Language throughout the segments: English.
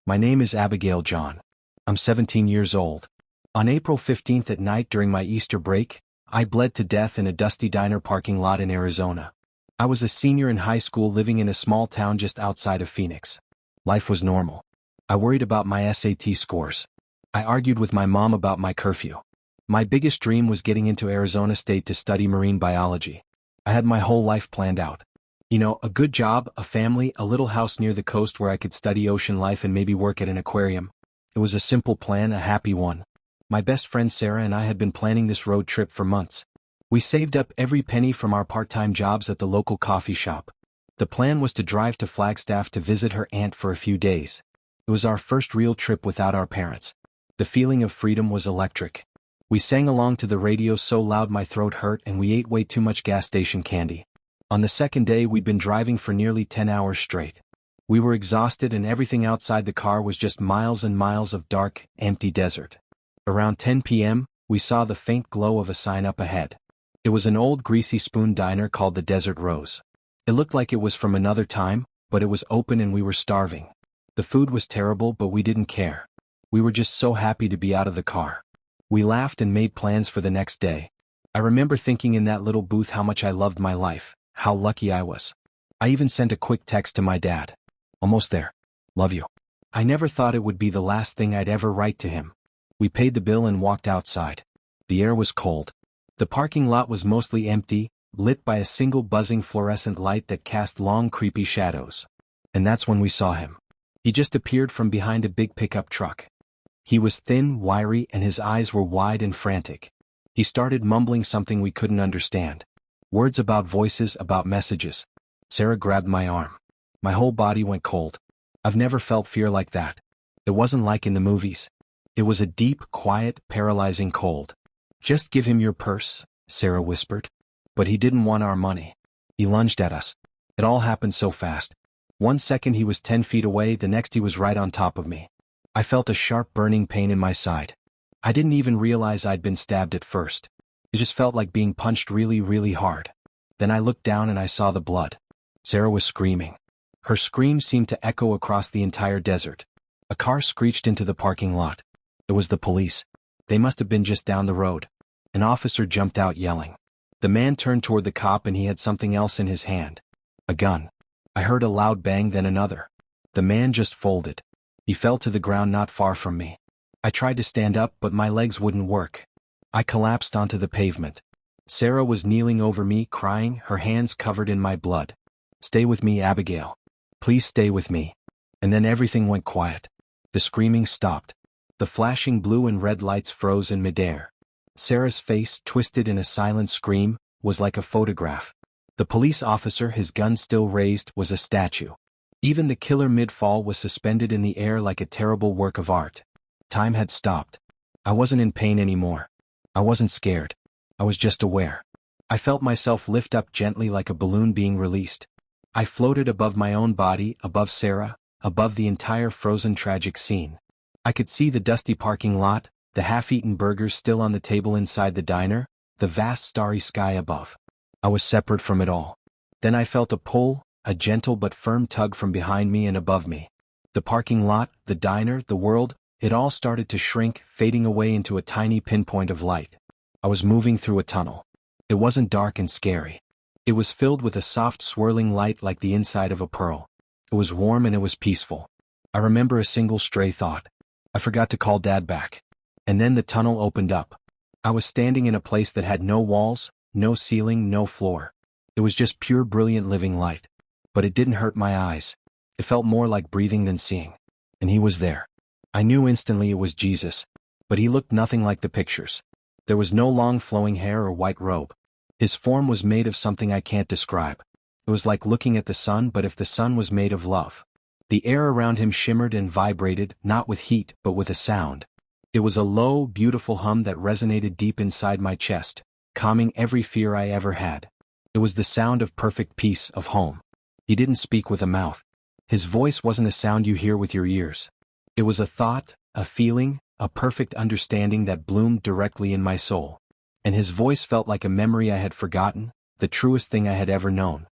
My name is Abigail John. I'm 17 years old. On April 15th at night during my Easter break, I bled to death in a dusty diner parking lot in Arizona. I was a senior in high school living in a small town just outside of Phoenix. Life was normal. I worried about my SAT scores. I argued with my mom about my curfew. My biggest dream was getting into Arizona State to study marine biology. I had my whole life planned out. A good job, a family, a little house near the coast where I could study ocean life and maybe work at an aquarium. It was a simple plan, a happy one. My best friend Sarah and I had been planning this road trip for months. We saved up every penny from our part-time jobs at the local coffee shop. The plan was to drive to Flagstaff to visit her aunt for a few days. It was our first real trip without our parents. The feeling of freedom was electric. We sang along to the radio so loud my throat hurt, and we ate way too much gas station candy. On the second day we'd been driving for nearly 10 hours straight. We were exhausted and everything outside the car was just miles and miles of dark, empty desert. Around 10 p.m., we saw the faint glow of a sign up ahead. It was an old greasy spoon diner called the Desert Rose. It looked like it was from another time, but it was open and we were starving. The food was terrible, but we didn't care. We were just so happy to be out of the car. We laughed and made plans for the next day. I remember thinking in that little booth how much I loved my life, how lucky I was. I even sent a quick text to my dad. Almost there. Love you. I never thought it would be the last thing I'd ever write to him. We paid the bill and walked outside. The air was cold. The parking lot was mostly empty, lit by a single buzzing fluorescent light that cast long creepy shadows. And that's when we saw him. He just appeared from behind a big pickup truck. He was thin, wiry, and his eyes were wide and frantic. He started mumbling something we couldn't understand. Words about voices, about messages. Sarah grabbed my arm. My whole body went cold. I've never felt fear like that. It wasn't like in the movies. It was a deep, quiet, paralyzing cold. Just give him your purse, Sarah whispered. But he didn't want our money. He lunged at us. It all happened so fast. 1 second he was 10 feet away, the next he was right on top of me. I felt a sharp burning pain in my side. I didn't even realize I'd been stabbed at first. It just felt like being punched really, really hard. Then I looked down and I saw the blood. Sarah was screaming. Her scream seemed to echo across the entire desert. A car screeched into the parking lot. It was the police. They must have been just down the road. An officer jumped out yelling. The man turned toward the cop and he had something else in his hand. A gun. I heard a loud bang, then another. The man just folded. He fell to the ground not far from me. I tried to stand up, but my legs wouldn't work. I collapsed onto the pavement. Sarah was kneeling over me, crying, her hands covered in my blood. Stay with me, Abigail. Please stay with me. And then everything went quiet. The screaming stopped. The flashing blue and red lights froze in midair. Sarah's face, twisted in a silent scream, was like a photograph. The police officer, his gun still raised, was a statue. Even the killer mid-fall was suspended in the air like a terrible work of art. Time had stopped. I wasn't in pain anymore. I wasn't scared. I was just aware. I felt myself lift up gently like a balloon being released. I floated above my own body, above Sarah, above the entire frozen tragic scene. I could see the dusty parking lot, the half-eaten burgers still on the table inside the diner, the vast starry sky above. I was separate from it all. Then I felt a pull, a gentle but firm tug from behind me and above me. The parking lot, the diner, the world, it all started to shrink, fading away into a tiny pinpoint of light. I was moving through a tunnel. It wasn't dark and scary. It was filled with a soft swirling light like the inside of a pearl. It was warm and it was peaceful. I remember a single stray thought. I forgot to call Dad back. And then the tunnel opened up. I was standing in a place that had no walls, no ceiling, no floor. It was just pure brilliant living light. But it didn't hurt my eyes. It felt more like breathing than seeing. And he was there. I knew instantly it was Jesus. But he looked nothing like the pictures. There was no long flowing hair or white robe. His form was made of something I can't describe. It was like looking at the sun, but if the sun was made of love. The air around him shimmered and vibrated, not with heat, but with a sound. It was a low, beautiful hum that resonated deep inside my chest, calming every fear I ever had. It was the sound of perfect peace, of home. He didn't speak with a mouth. His voice wasn't a sound you hear with your ears. It was a thought, a feeling, a perfect understanding that bloomed directly in my soul. And his voice felt like a memory I had forgotten, the truest thing I had ever known.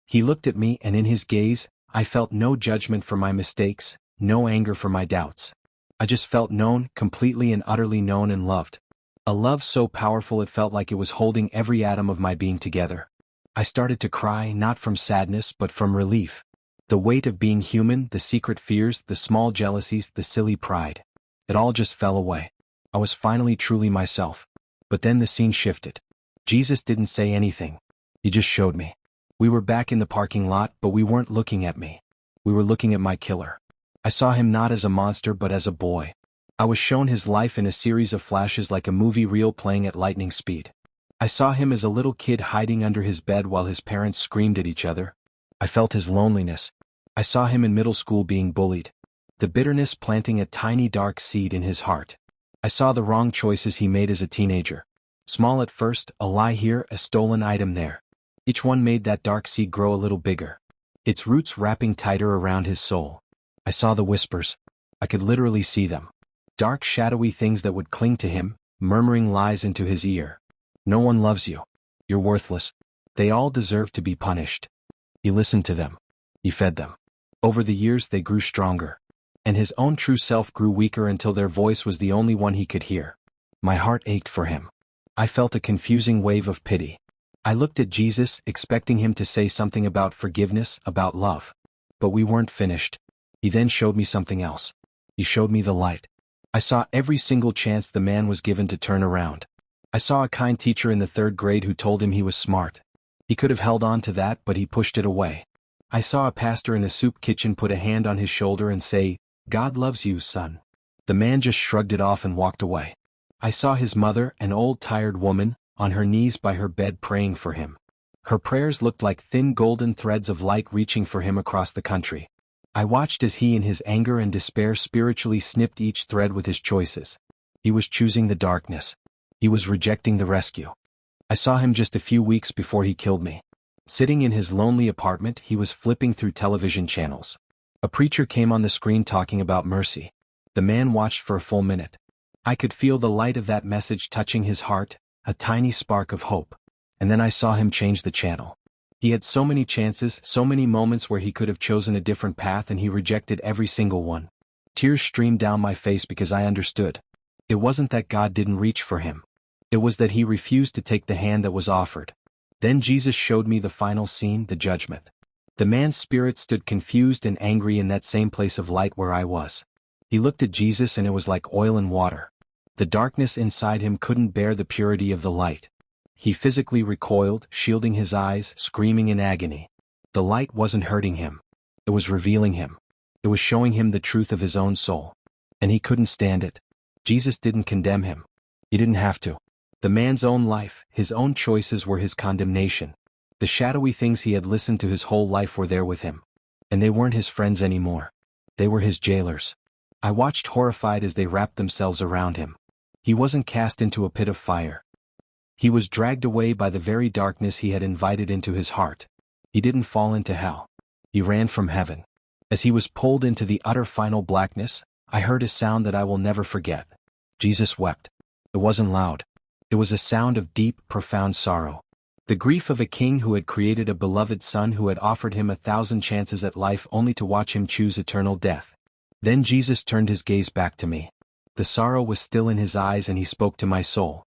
He looked at me, and in his gaze, I felt no judgment for my mistakes, no anger for my doubts. I just felt known, completely and utterly known and loved. A love so powerful it felt like it was holding every atom of my being together. I started to cry, not from sadness but from relief. The weight of being human, the secret fears, the small jealousies, the silly pride. It all just fell away. I was finally truly myself. But then the scene shifted. Jesus didn't say anything. He just showed me. We were back in the parking lot, but we weren't looking at me. We were looking at my killer. I saw him not as a monster but as a boy. I was shown his life in a series of flashes like a movie reel playing at lightning speed. I saw him as a little kid hiding under his bed while his parents screamed at each other. I felt his loneliness. I saw him in middle school being bullied. The bitterness planting a tiny dark seed in his heart. I saw the wrong choices he made as a teenager. Small at first, a lie here, a stolen item there. Each one made that dark seed grow a little bigger, its roots wrapping tighter around his soul. I saw the whispers. I could literally see them. Dark, shadowy things that would cling to him, murmuring lies into his ear. No one loves you. You're worthless. They all deserve to be punished. He listened to them. He fed them. Over the years they grew stronger. And his own true self grew weaker until their voice was the only one he could hear. My heart ached for him. I felt a confusing wave of pity. I looked at Jesus, expecting him to say something about forgiveness, about love. But we weren't finished. He then showed me something else. He showed me the light. I saw every single chance the man was given to turn around. I saw a kind teacher in the 3rd grade who told him he was smart. He could have held on to that, but he pushed it away. I saw a pastor in a soup kitchen put a hand on his shoulder and say, "God loves you, son." The man just shrugged it off and walked away. I saw his mother, an old tired woman, on her knees by her bed praying for him. Her prayers looked like thin golden threads of light reaching for him across the country. I watched as he in his anger and despair spiritually snipped each thread with his choices. He was choosing the darkness. He was rejecting the rescue. I saw him just a few weeks before he killed me. Sitting in his lonely apartment, he was flipping through television channels. A preacher came on the screen talking about mercy. The man watched for a full minute. I could feel the light of that message touching his heart, a tiny spark of hope. And then I saw him change the channel. He had so many chances, so many moments where he could have chosen a different path, and he rejected every single one. Tears streamed down my face because I understood. It wasn't that God didn't reach for him. It was that he refused to take the hand that was offered. Then Jesus showed me the final scene, the judgment. The man's spirit stood confused and angry in that same place of light where I was. He looked at Jesus and it was like oil and water. The darkness inside him couldn't bear the purity of the light. He physically recoiled, shielding his eyes, screaming in agony. The light wasn't hurting him. It was revealing him. It was showing him the truth of his own soul. And he couldn't stand it. Jesus didn't condemn him. He didn't have to. The man's own life, his own choices were his condemnation. The shadowy things he had listened to his whole life were there with him. And they weren't his friends anymore. They were his jailers. I watched horrified as they wrapped themselves around him. He wasn't cast into a pit of fire. He was dragged away by the very darkness he had invited into his heart. He didn't fall into hell. He ran from heaven. As he was pulled into the utter final blackness, I heard a sound that I will never forget. Jesus wept. It wasn't loud. It was a sound of deep, profound sorrow. The grief of a king who had created a beloved son who had offered him 1,000 chances at life only to watch him choose eternal death. Then Jesus turned his gaze back to me. The sorrow was still in his eyes and he spoke to my soul.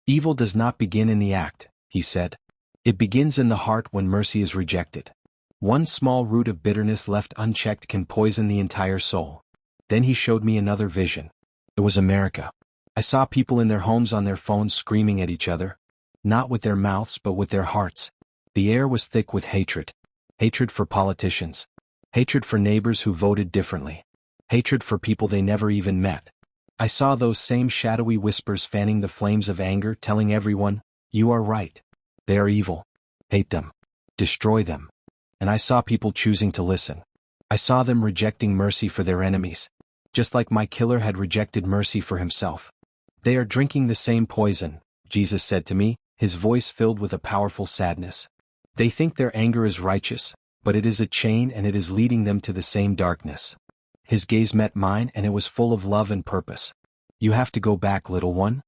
"Evil does not begin in the act," he said. "It begins in the heart when mercy is rejected. One small root of bitterness left unchecked can poison the entire soul." Then he showed me another vision. It was America. I saw people in their homes on their phones screaming at each other. Not with their mouths but with their hearts. The air was thick with hatred. Hatred for politicians. Hatred for neighbors who voted differently. Hatred for people they never even met. I saw those same shadowy whispers fanning the flames of anger, telling everyone, "You are right. They are evil. Hate them. Destroy them." And I saw people choosing to listen. I saw them rejecting mercy for their enemies. Just like my killer had rejected mercy for himself. "They are drinking the same poison," Jesus said to me, his voice filled with a powerful sadness. "They think their anger is righteous, but it is a chain and it is leading them to the same darkness." His gaze met mine and it was full of love and purpose. "You have to go back, little one."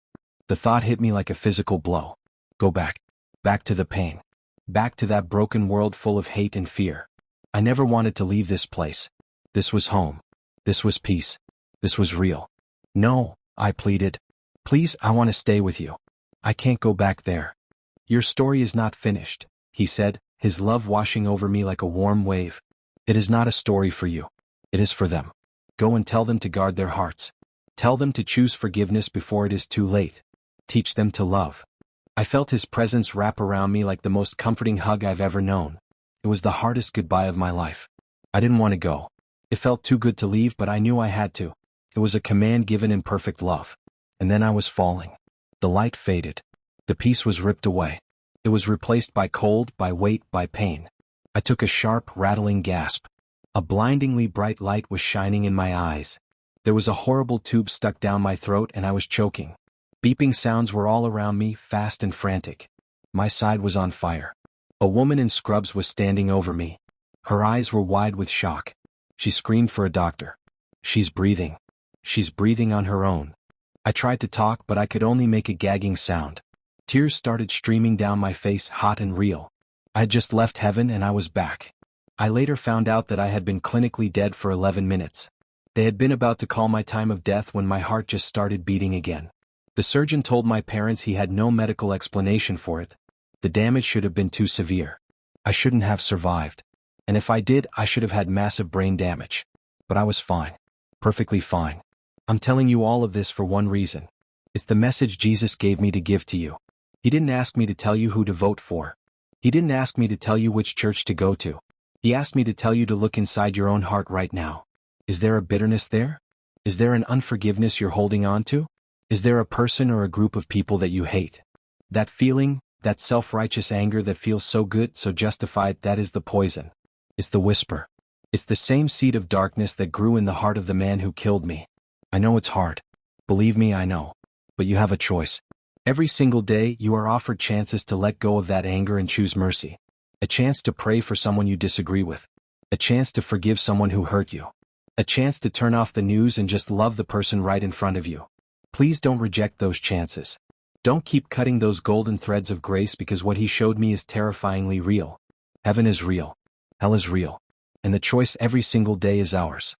The thought hit me like a physical blow. Go back. Back to the pain. Back to that broken world full of hate and fear. I never wanted to leave this place. This was home. This was peace. This was real. No, I pleaded. Please, I want to stay with you. I can't go back there. Your story is not finished, he said, his love washing over me like a warm wave. It is not a story for you. It is for them. Go and tell them to guard their hearts. Tell them to choose forgiveness before it is too late. Teach them to love. I felt his presence wrap around me like the most comforting hug I've ever known. It was the hardest goodbye of my life. I didn't want to go. It felt too good to leave, but I knew I had to. It was a command given in perfect love. And then I was falling. The light faded. The peace was ripped away. It was replaced by cold, by weight, by pain. I took a sharp, rattling gasp. A blindingly bright light was shining in my eyes. There was a horrible tube stuck down my throat and I was choking. Beeping sounds were all around me, fast and frantic. My side was on fire. A woman in scrubs was standing over me. Her eyes were wide with shock. She screamed for a doctor. She's breathing. She's breathing on her own. I tried to talk, but I could only make a gagging sound. Tears started streaming down my face, hot and real. I had just left heaven and I was back. I later found out that I had been clinically dead for 11 minutes. They had been about to call my time of death when my heart just started beating again. The surgeon told my parents he had no medical explanation for it. The damage should have been too severe. I shouldn't have survived. And if I did, I should have had massive brain damage. But I was fine. Perfectly fine. I'm telling you all of this for one reason. It's the message Jesus gave me to give to you. He didn't ask me to tell you who to vote for. He didn't ask me to tell you which church to go to. He asked me to tell you to look inside your own heart right now. Is there a bitterness there? Is there an unforgiveness you're holding on to? Is there a person or a group of people that you hate? That feeling, that self-righteous anger that feels so good, so justified, that is the poison. It's the whisper. It's the same seed of darkness that grew in the heart of the man who killed me. I know it's hard. Believe me, I know. But you have a choice. Every single day, you are offered chances to let go of that anger and choose mercy. A chance to pray for someone you disagree with. A chance to forgive someone who hurt you. A chance to turn off the news and just love the person right in front of you. Please don't reject those chances. Don't keep cutting those golden threads of grace, because what he showed me is terrifyingly real. Heaven is real. Hell is real. And the choice every single day is ours.